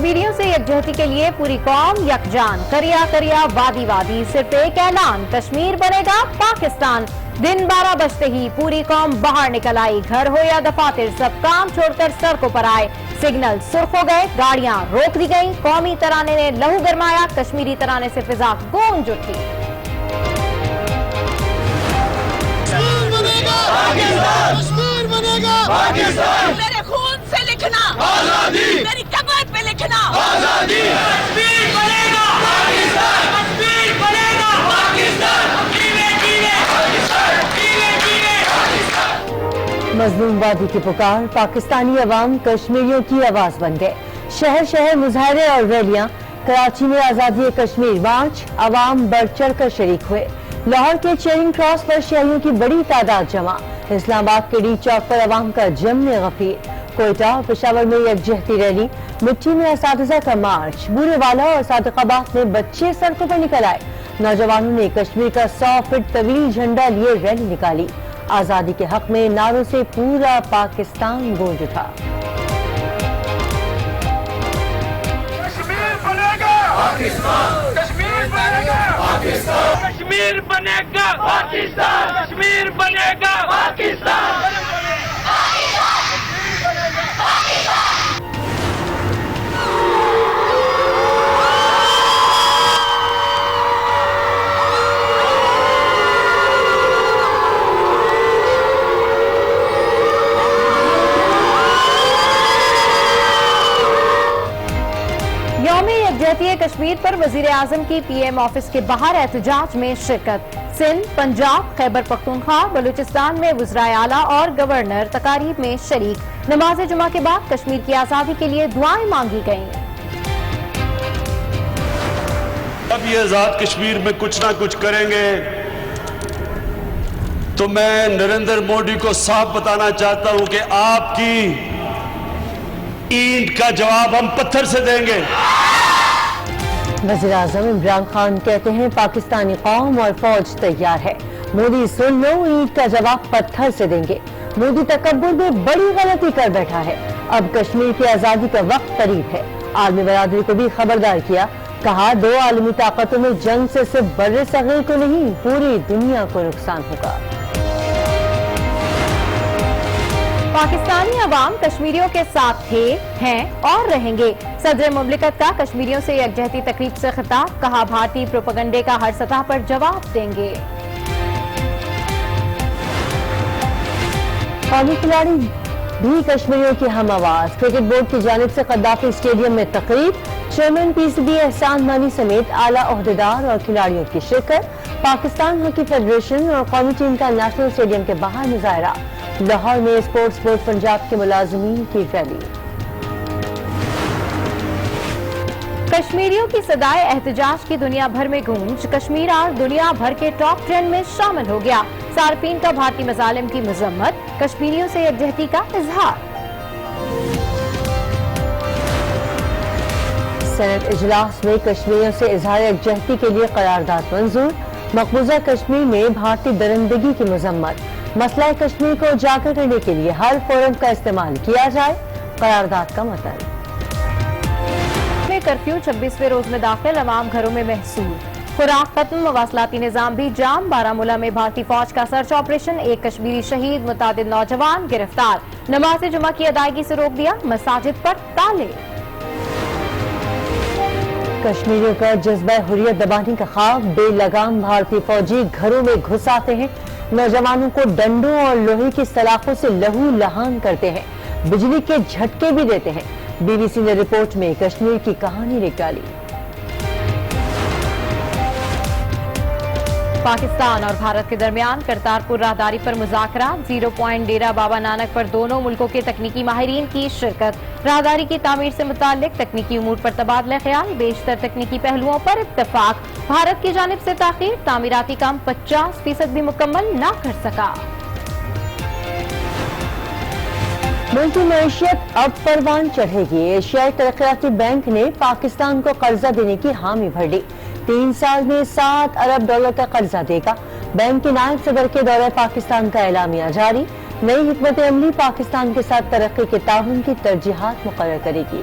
کشمیریوں سے یکجہتی کے لیے پوری قوم یکجان، کریا کریا وادی وادی، صرف ایک اعلان، کشمیر بنے گا پاکستان۔ دن 12 بجتے ہی پوری قوم باہر نکل آئی، گھر ہو یا دفاتر سب کام چھوڑ کر سڑکوں پر آئے، سگنل سرخ ہو گئے، گاڑیاں روک دی گئیں، قومی ترانے نے لہو گرمایا، کشمیری ترانے سے فضا گونج اٹھی۔ کشمیر بنے گا پاکستان، میرے خون سے لکھنا آزادی، میری قبر پہ لکھنا آزادی، کشمیر بنے گا پاکستان، کشمیر بنے گا پاکستان، جیوے جیوے جیوے جیوے۔ مظلوم وادی کی پکار، پاکستانی عوام کشمیریوں کی آواز بن گئے، شہر شہر مظاہرے اور ریلیاں، کراچی میں آزادی کشمیر مارچ، عوام بڑھ چڑھ کر شریک ہوئے، لاہور کے چیرنگ کراس پر شہریوں کی بڑی تعداد جمع، اسلام آباد کے ڈی چوک پر عوام کا جمع غفیر، کوئٹہ اور پشاور میں یکجہتی ریلی، مٹی میں اساتذہ کا مارچ، بورے والا اور صادق آباد میں بچے سڑکوں پر نکل آئے، نوجوانوں نے کشمیر کا 100 فٹ طویل جھنڈا لیے ریلی نکالی، آزادی کے حق میں نعروں سے پورا پاکستان گونج اٹھا۔ کشمیر بنے گا پاکستان، کشمیر بنے گا پاکستان، کشمیر بنے گا پاکستان، کشمیر بنے گا پاکستان۔ یوم یکجہتی کشمیر پر وزیر اعظم کی پی ایم آفس کے باہر احتجاج میں شرکت، سندھ، پنجاب، خیبر پختونخوا، بلوچستان میں وزرائے اعلیٰ اور گورنر تقاریب میں شریک، نماز جمعہ کے بعد کشمیر کی آزادی کے لیے دعائیں مانگی گئیں۔ اب یہ آزاد کشمیر میں کچھ نہ کچھ کریں گے تو میں نریندر مودی کو صاف بتانا چاہتا ہوں کہ آپ کی اینٹ کا جواب ہم پتھر سے دیں گے۔ وزیر اعظم عمران خان کہتے ہیں پاکستانی قوم اور فوج تیار ہے، مودی سن لو اینٹ کا جواب پتھر سے دیں گے۔ مودی تکبر میں بڑی غلطی کر بیٹھا ہے، اب کشمیر کی آزادی کا وقت قریب ہے، عالمی برادری کو بھی خبردار کیا، کہا 2 عالمی طاقتوں میں جنگ سے صرف بر صغیر کو نہیں پوری دنیا کو نقصان ہوگا۔ پاکستانی عوام کشمیریوں کے ساتھ تھے، ہیں اور رہیں گے، صدر مملکت کا کشمیریوں سے یکجہتی تقریب سے خطاب، کہا بھارتی پروپیگنڈے کا ہر سطح پر جواب دیں گے۔ قومی کھلاڑی بھی کشمیریوں کی ہم آواز، کرکٹ بورڈ کی جانب سے قذافی اسٹیڈیم میں تقریب، chairman P C B Ehsan Mani سمیت اعلیٰ عہدیدار اور کھلاڑیوں کی شرکت، پاکستان ہاکی فیڈریشن اور قومی ٹیم کا نیشنل اسٹیڈیم کے باہر مظاہرہ، لاہور میں اسپورٹس بورڈ پنجاب کے ملازمین کی ریلی۔ کشمیریوں کی صدائے احتجاج کی دنیا بھر میں گونج، کشمیر آج دنیا بھر کے ٹاپ 10 میں شامل ہو گیا، صارفین کا بھارتی مظالم کی مذمت، کشمیریوں سے یکجہتی کا اظہار۔ سینٹ اجلاس میں کشمیریوں سے اظہار یکجہتی کے لیے قرارداد منظور، مقبوضہ کشمیر میں بھارتی درندگی کی مذمت، مسئلہ کشمیر کو اجاگر کرنے کے لیے ہر فورم کا استعمال کیا جائے، قرارداد کا متن۔ کرفیو 26ویں روز میں داخل، عوام گھروں میں محصول، خوراک ختم، مواصلاتی نظام بھی جام، بارہمولہ میں بھارتی فوج کا سرچ آپریشن، 1 کشمیری شہید، متعدد نوجوان گرفتار، نماز جمعہ کی ادائیگی سے روک دیا، مساجد پر تالے۔ کشمیریوں کا جذبہ حریت دبانے کا خواب، بے لگام بھارتی فوجی گھروں میں گھس آتے ہیں، نوجوانوں کو ڈنڈوں اور لوہے کی سلاخوں سے لہو لہان کرتے ہیں، بجلی کے جھٹکے بھی دیتے ہیں، بی بی سی نے رپورٹ میں کشمیر کی کہانی نکالی۔ پاکستان اور بھارت کے درمیان کرتارپور راہداری پر مذاکرات، 0 پوائنٹ ڈیرہ بابا نانک پر دونوں ملکوں کے تکنیکی ماہرین کی شرکت، راہداری کی تعمیر سے متعلق تکنیکی امور پر تبادلہ خیال، بیشتر تکنیکی پہلوؤں پر اتفاق، بھارت کی جانب سے تاخیر، تعمیراتی کام 50% بھی مکمل نہ کر سکا۔ ملک کی معیشت اب پروان چڑھے گی، ایشیائی ترقیاتی بینک نے پاکستان کو قرضہ دینے کی حامی بھر دی، 3 سال میں $7 ارب کا قرضہ دے گا، بینک کے نائب صدر کے دورہ پاکستان کا اعلامیہ جاری، نئی حکمت عملی پاکستان کے ساتھ ترقی کے تعاون کی ترجیحات مقرر کرے گی۔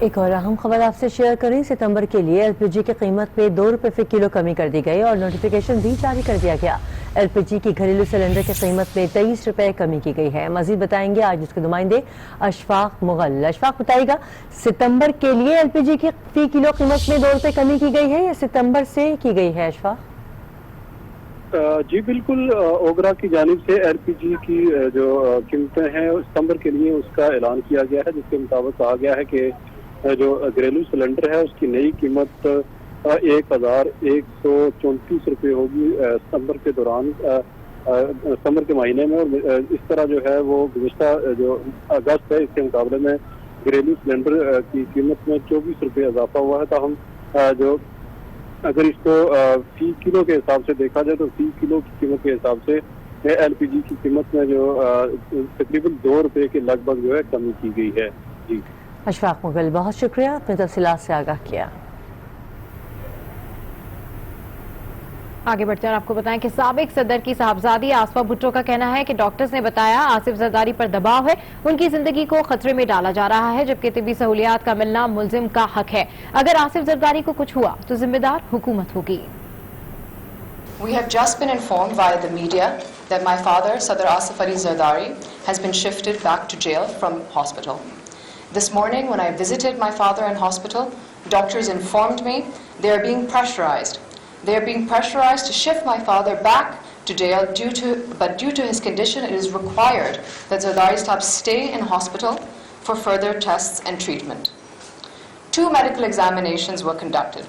ایک اور اہم خبر آپ سے شیئر کریں. ستمبر کے لیے ایل پی جی کی قیمت میں 2 روپے فی کلو کمی کر دی گئی اور نوٹیفیکیشن بھی جاری کر دیا گیا. ایل پی جی کی گھریلو سلنڈر کی قیمت میں 23 روپے کمی کی گئی ہے. مزید بتائیں گے آج اس کے نمائندے اشفاق مغل. اشفاق بتائیے گا ستمبر کے لیے ایل پی جی کی فی کلو قیمت میں 2 روپے کمی کی گئی ہے یا ستمبر سے کی گئی ہے؟ اشفاق جی بالکل، اوگرا کی جانب سے ایل پی جی کی جو قیمتیں ہیں ستمبر کے لیے اس کا اعلان کیا گیا ہے، جس کے مطابق کہا گیا ہے کہ جو گھریلو سلنڈر ہے اس کی نئی قیمت 1134 روپے ہوگی ستمبر کے دوران، ستمبر کے مہینے میں. اور اس طرح جو ہے وہ گزشتہ جو اگست ہے اس کے مقابلے میں گھریلو سلنڈر کی قیمت میں 24 روپے اضافہ ہوا ہے. تاہم جو اگر اس کو فی کلو کے حساب سے دیکھا جائے تو فی کلو کی قیمت کے حساب سے ایل پی جی کی قیمت میں جو تقریباً 2 روپے کے لگ بھگ جو ہے کمی کی گئی ہے. جی اشفاق مغل، بہت شکریہ، اپنے تفصیلات سے آگاہ کیا. آگے بڑھتے ہیں اور آپ کو بتائیں کہ سابق صدر کی صاحبزادی آصفہ بھٹو کا کہنا ہے کہ ڈاکٹرز نے بتایا آصف زرداری پر دباؤ ہے، ان کی زندگی کو خطرے میں ڈالا جا رہا ہے، جبکہ طبی سہولیات کا ملنا ملزم کا حق ہے. اگر آصف زرداری کو کچھ ہوا تو ذمہ دار حکومت ہوگی. We have just been informed via the media that my father, Sadr Asif Ali Zardari, has been shifted back to jail from hospital. This morning when I visited my father in hospital, doctors informed me they are being pressurized. They are being pressurized to shift my father back to jail but due to his condition it is required that Zardari Sahab stay in hospital for further tests and treatment. 2 medical examinations were conducted,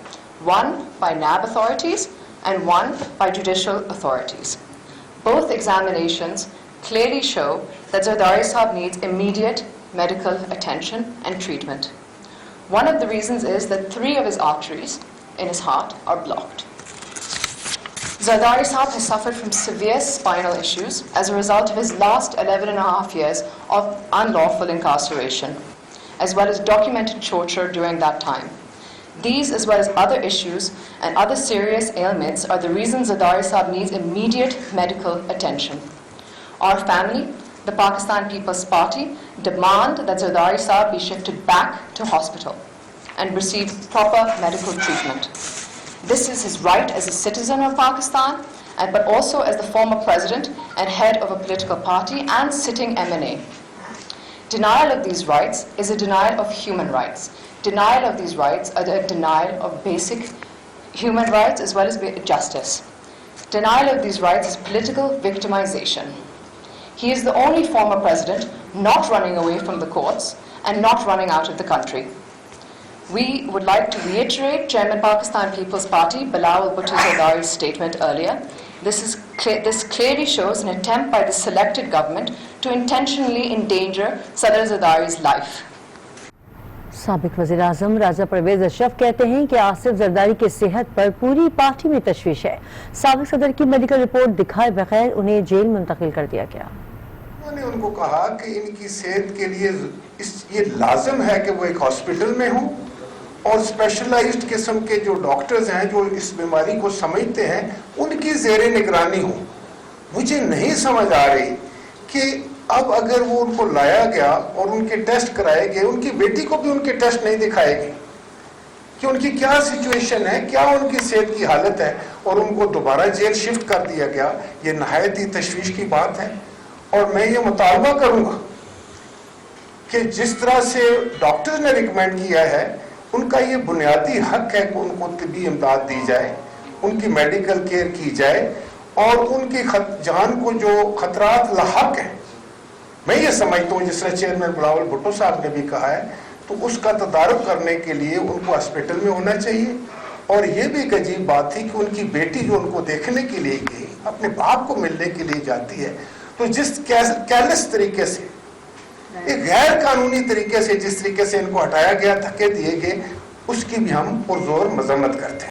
one by NAB authorities and one by judicial authorities. Both examinations clearly show that Zardari Sahab needs immediate medical attention and treatment. One of the reasons is that 3 of his arteries in his heart are blocked. Zardari Sahab has suffered from severe spinal issues as a result of his last 11.5 years of unlawful incarceration, as well as documented torture during that time. These, as well as other issues and other serious ailments, are the reasons Zardari Sahab needs immediate medical attention. Our family, the Pakistan People's Party, demand that Zardari Sahab be shifted back to hospital and receive proper medical treatment. This is his right as a citizen of Pakistan, but also as the former president and head of a political party and sitting MNA. Denial of these rights is a denial of human rights. Denial of these rights are a denial of basic human rights as well as justice. Denial of these rights is political victimization. He is the only former president not running away from the courts and not running out of the country. We would like to reiterate Chairman Pakistan People's Party Bilawal Bhutto Zardari's statement earlier. This clearly shows an attempt by the selected government to intentionally endanger Sadr Zardari's life. سابق وزیر اعظم راجہ پرویز اشرف کہتے ہیں کہ آصف زرداری کی صحت پر پوری party میں تشویش ہے. سابق صدر کی میڈیکل رپورٹ دکھائے بغیر انہیں جیل منتقل کر دیا گیا. انہوں نے ان کو کہا کہ ان کی صحت کے لیے یہ لازم ہے کہ وہ ایک ہاسپٹل میں ہوں اور اسپیشلائزڈ قسم کے جو ڈاکٹرز ہیں جو اس بیماری کو سمجھتے ہیں ان کی زیر نگرانی ہوں. مجھے نہیں سمجھ آ رہی کہ اب اگر وہ ان کو لایا گیا اور ان کے ٹیسٹ کرائے گئے، ان کی بیٹی کو بھی ان کے ٹیسٹ نہیں دکھائے گئے کہ ان کی کیا سچویشن ہے، کیا ان کی صحت کی حالت ہے، اور ان کو دوبارہ جیل شفٹ کر دیا گیا. یہ نہایت ہی تشویش کی بات ہے. اور میں یہ مطالبہ کروں گا کہ جس طرح سے ڈاکٹرز نے ریکمینڈ کیا ہے، ان کا یہ بنیادی حق ہے کہ ان کو طبی امداد دی جائے، ان کی میڈیکل کیئر کی جائے، اور ان کی جان کو جو خطرات لاحق ہیں، میں یہ سمجھتا ہوں جس طرح چیئرمین بلاول بھٹو صاحب نے بھی کہا ہے، تو اس کا تدارک کرنے کے لیے ان کو ہاسپٹل میں ہونا چاہیے. اور یہ بھی ایک عجیب بات تھی کہ ان کی بیٹی جو ان کو دیکھنے کے لیے گئی، اپنے باپ کو ملنے کے لیے جاتی ہے، تو جس کیرلیس طریقے سے، ایک غیر قانونی طریقے سے جس طریقے سے ان کو ہٹایا گیا، دھکے دیے گئے، اس کی بھی ہم پرزور مذمت کرتے ہیں.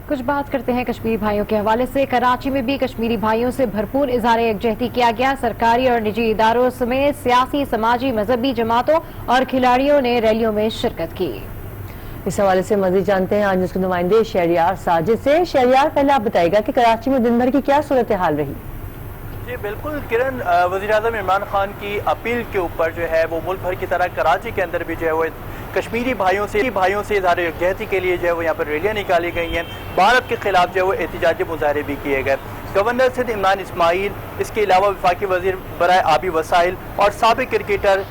کچھ بات کرتے ہیں کشمیری بھائیوں کے حوالے سے. کراچی میں بھی کشمیری بھائیوں سے بھرپور اظہار یکجہتی کیا گیا. سرکاری اور نجی اداروں سمیت سیاسی، سماجی، مذہبی جماعتوں اور کھلاڑیوں نے ریلیوں میں شرکت کی. اس حوالے سے مزید جانتے ہیں آج اس کے نمائندے شہریار ساجد سے. شہریار، پہلے آپ بتائیے گا کہ کراچی میں دن بھر کی کیا صورتحال رہی؟ جی بالکل کرن، وزیراعظم عمران خان کی اپیل کے اوپر جو ہے وہ ملک بھر کی طرح کراچی کے اندر بھی جو ہے وہ کشمیری بھائیوں سے اظہار یکجہتی کے لیے جو ہے وہ یہاں پر ریلیاں نکالی گئی ہیں. بھارت کے خلاف جو ہے وہ احتجاجی مظاہرے بھی کیے گئے. گورنر سندھ عمران اسماعیل، اس کے علاوہ وفاقی وزیر برائے آبی وسائل اور سابق کرکٹر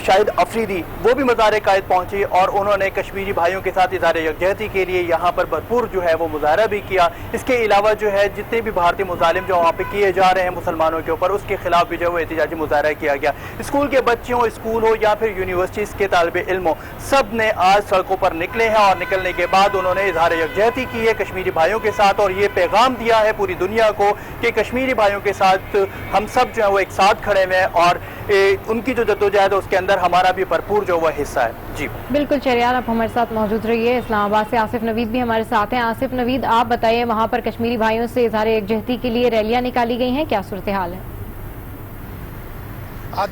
شاہد افریدی وہ بھی مزار قائد پہنچے اور انہوں نے کشمیری بھائیوں کے ساتھ اظہار یکجہتی کے لیے یہاں پر بھرپور جو ہے وہ مظاہرہ بھی کیا. اس کے علاوہ جو ہے جتنے بھی بھارتی مظالم جو وہاں پہ کیے جا رہے ہیں مسلمانوں کے اوپر، اس کے خلاف بھی جو ہے وہ احتجاجی مظاہرہ کیا گیا. اسکول کے بچے ہوں، اسکول ہو یا پھر یونیورسٹیز کے طالب علم ہو، سب نے آج سڑکوں پر نکلے ہیں اور نکلنے کے بعد انہوں نے اظہار یکجہتی کی ہے کشمیری بھائیوں کے ساتھ اور یہ پیغام دیا ہے پوری دنیا کو کہ کشمیری بھائیوں کے ساتھ ہم سب جو ہے وہ ایک ساتھ کھڑے ہوئے ہیں اور ان کی جو جدوجہد ہے اس کے اندر ہمارا بھی بھرپور جو وہ حصہ ہے. جی بالکل شہریار، آپ ہمارے ساتھ موجود رہیے. اسلام آباد سے آصف نوید بھی ہمارے ساتھ ہیں. آصف نوید، آپ بتائیے وہاں پر کشمیری بھائیوں سے اظہار یکجہتی کے لیے ریلیاں نکالی گئی ہیں، کیا صورتحال ہے؟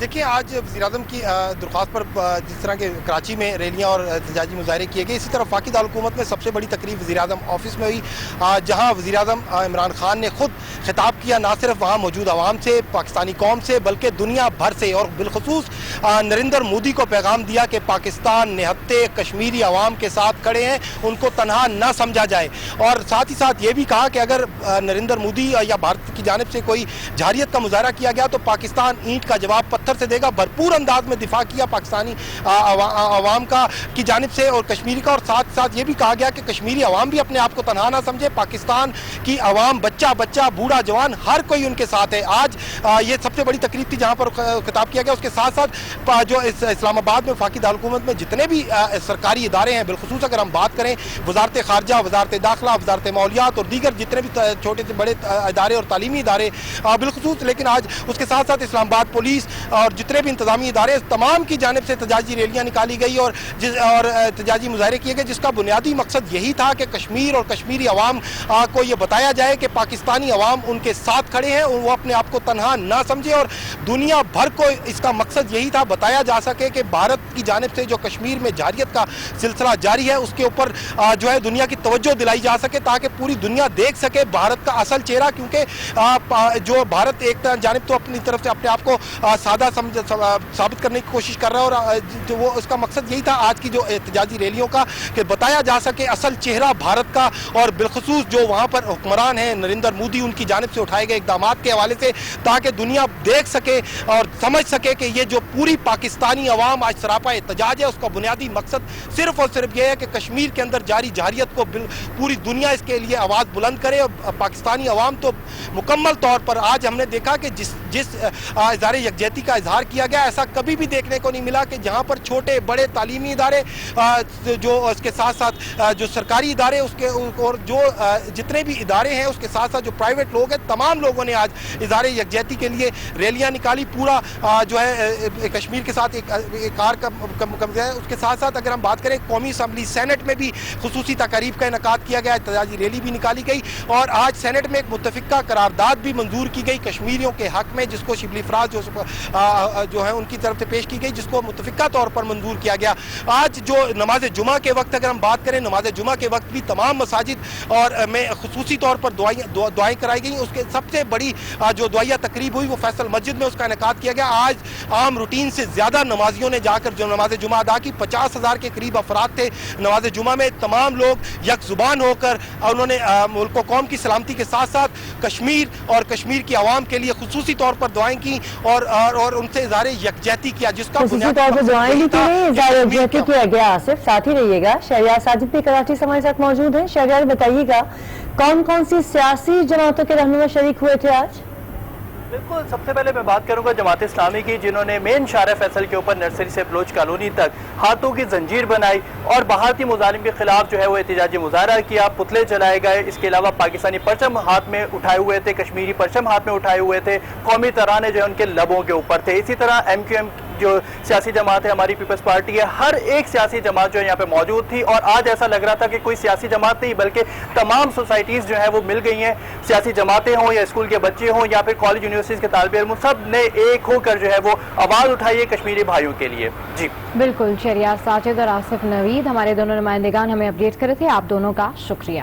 دیکھیں، آج وزیراعظم کی درخواست پر جس طرح کے کراچی میں ریلیاں اور احتجاجی مظاہرے کیے گئے، اسی طرح وفاقی دارالحکومت میں سب سے بڑی تقریب وزیراعظم آفس میں ہوئی، جہاں وزیراعظم عمران خان نے خود خطاب کیا نہ صرف وہاں موجود عوام سے، پاکستانی قوم سے، بلکہ دنیا بھر سے، اور بالخصوص نریندر مودی کو پیغام دیا کہ پاکستان نہتے کشمیری عوام کے ساتھ کھڑے ہیں، ان کو تنہا نہ سمجھا جائے. اور ساتھ ہی ساتھ یہ بھی کہا کہ اگر نریندر مودی یا بھارت کی جانب سے کوئی جارحیت کا مظاہرہ کیا گیا تو پاکستان اینٹ کا جواب پتھر سے دے گا. بھرپور انداز میں دفاع کیا پاکستانی عوام کا کی جانب سے اور کشمیری کا، اور ساتھ ساتھ یہ بھی کہا گیا کہ کشمیری عوام بھی اپنے آپ کو تنہا نہ سمجھے. پاکستان کی عوام، بچہ بوڑھا جوان، ہر کوئی ان کے ساتھ ہے. آج یہ سب سے بڑی تقریب تھی جہاں پر خطاب کیا گیا. اس کے ساتھ ساتھ جو اسلام آباد میں وفاقی دارالحکومت میں جتنے بھی سرکاری ادارے ہیں، بالخصوص اگر ہم بات کریں وزارت خارجہ، وزارت داخلہ، وزارت ماحولیات اور دیگر جتنے بھی چھوٹے سے بڑے ادارے اور تعلیمی ادارے بالخصوص، لیکن آج اس کے ساتھ ساتھ اسلام آباد پولیس اور جتنے بھی انتظامی ادارے، تمام کی جانب سے احتجاجی ریلیاں نکالی گئی اور احتجاجی مظاہرے کیے گئے، جس کا بنیادی مقصد یہی تھا کہ کشمیر اور کشمیری عوام کو یہ بتایا جائے کہ پاکستانی عوام ان کے ساتھ کھڑے ہیں، وہ اپنے آپ کو تنہا نہ سمجھے. اور دنیا بھر کو اس کا مقصد یہی تھا بتایا جا سکے کہ بھارت کی جانب سے جو کشمیر میں جارحیت کا سلسلہ جاری ہے اس کے اوپر جو ہے دنیا کی توجہ دلائی جا سکے تاکہ پوری دنیا دیکھ سکے بھارت کا اصل چہرہ. کیونکہ جو بھارت ایک جانب تو اپنی طرف سے اپنے آپ کو سادہ ثابت کرنے کی کوشش کر رہا ہے اور وہ اس کا مقصد یہی تھا آج کی جو احتجاجی ریلیوں کا کہ بتایا جا سکے اصل چہرہ بھارت کا، اور بالخصوص جو وہاں پر حکمران ہیں نریندر مودی، ان کی جانب سے اٹھائے گئے اقدامات کے حوالے سے، تاکہ دنیا دیکھ سکے اور سمجھ سکے کہ یہ جو پوری پاکستانی عوام آج سراپا احتجاج ہے اس کا بنیادی مقصد صرف اور صرف یہ ہے کہ کشمیر کے اندر جاری جارحیت کو پوری دنیا اس کے لیے آواز بلند کرے. اور پاکستانی عوام تو مکمل طور پر آج ہم نے دیکھا کہ جس اظہار یکجہتی کا اظہار کیا گیا، ایسا کبھی بھی دیکھنے کو نہیں ملا کہ جہاں پر چھوٹے بڑے تعلیمی ادارے جو اس کے ساتھ ساتھ جو سرکاری ادارے اس کے اور جو جتنے بھی ادارے ہیں اس کے ساتھ ساتھ جو پرائیویٹ لوگ ہیں، تمام لوگوں نے آج اظہار یکجہتی کے لیے ریلیاں نکالی. پورا جو ہے کشمیر کے ساتھ ایک کار ہے. اس کے ساتھ ساتھ اگر ہم بات کریں قومی اسمبلی سینٹ میں بھی خصوصی تقریب کا انعقاد کیا گیا، احتجاجی ریلی بھی نکالی گئی اور آج سینٹ میں ایک متفقہ قرارداد بھی منظور کی گئی کشمیریوں کے حق میں، جس کو شبلی افراز جو ہے ان کی طرف سے پیش کی گئی، جس کو متفقہ طور پر منظور کیا گیا. آج جو نماز جمعہ کے وقت اگر ہم بات کریں، نماز جمعہ کے وقت بھی تمام مساجد اور میں خصوصی طور پر دعائیں کرائی گئیں. اس کے سب سے بڑی جو دعائیہ تقریب ہوئی وہ فیصل مسجد میں اس کا انعقاد کیا گیا. آج عام روٹین سے زیادہ نمازیوں نے جا کر جو نماز جمعہ ادا کی، 50,000 کے قریب افراد تھے نماز جمعہ میں. تمام لوگ یک زبان ہو کر انہوں نے ملک و قوم کی سلامتی کے ساتھ ساتھ کشمیر اور کشمیر کی عوام کے لیے خصوصی طور پر دعائیں کی اور ان سے اظہار یکجہتی کیا، جس کا خصوصی طور پر دعائیں بھی کی گئی، اظہار یکجہتی کیا گیا. آصف ساتھ ہی رہیے گا. شہریار ساجد بھی کراچی سے ہمارے ساتھ موجود ہیں. شہریار بتائیے گا کون کون سی سیاسی جماعتوں کے رہنما شریک ہوئے تھے آج؟ بالکل، سب سے پہلے میں بات کروں گا جماعت اسلامی کی، جنہوں نے مین شارع فیصل کے اوپر نرسری سے بلوچ کالونی تک ہاتھوں کی زنجیر بنائی اور بھارتی مظالم کے خلاف جو ہے وہ احتجاجی مظاہرہ کیا، پتلے جلائے گئے. اس کے علاوہ پاکستانی پرچم ہاتھ میں اٹھائے ہوئے تھے، کشمیری پرچم ہاتھ میں اٹھائے ہوئے تھے، قومی ترانے جو ہے ان کے لبوں کے اوپر تھے. اسی طرح ایم کیو ایم جو سیاسی جماعت ہے، ہماری پیپلز پارٹی ہے، ہر ایک سیاسی جماعت جو ہے یہاں پہ موجود تھی. اور آج ایسا لگ رہا تھا کہ کوئی سیاسی جماعت نہیں بلکہ تمام سوسائٹیز جو ہیں وہ مل گئی ہیں. سیاسی جماعتیں ہوں یا اسکول کے بچے ہوں یا پھر کالج یونیورسٹیز کے طالب علم، سب نے ایک ہو کر جو ہے وہ آواز اٹھائی ہے کشمیری بھائیوں کے لیے. جی بالکل، شہریار ساجد اور آصف نوید ہمارے دونوں نمائندگان ہمیں اپڈیٹ کرے تھے. آپ دونوں کا شکریہ.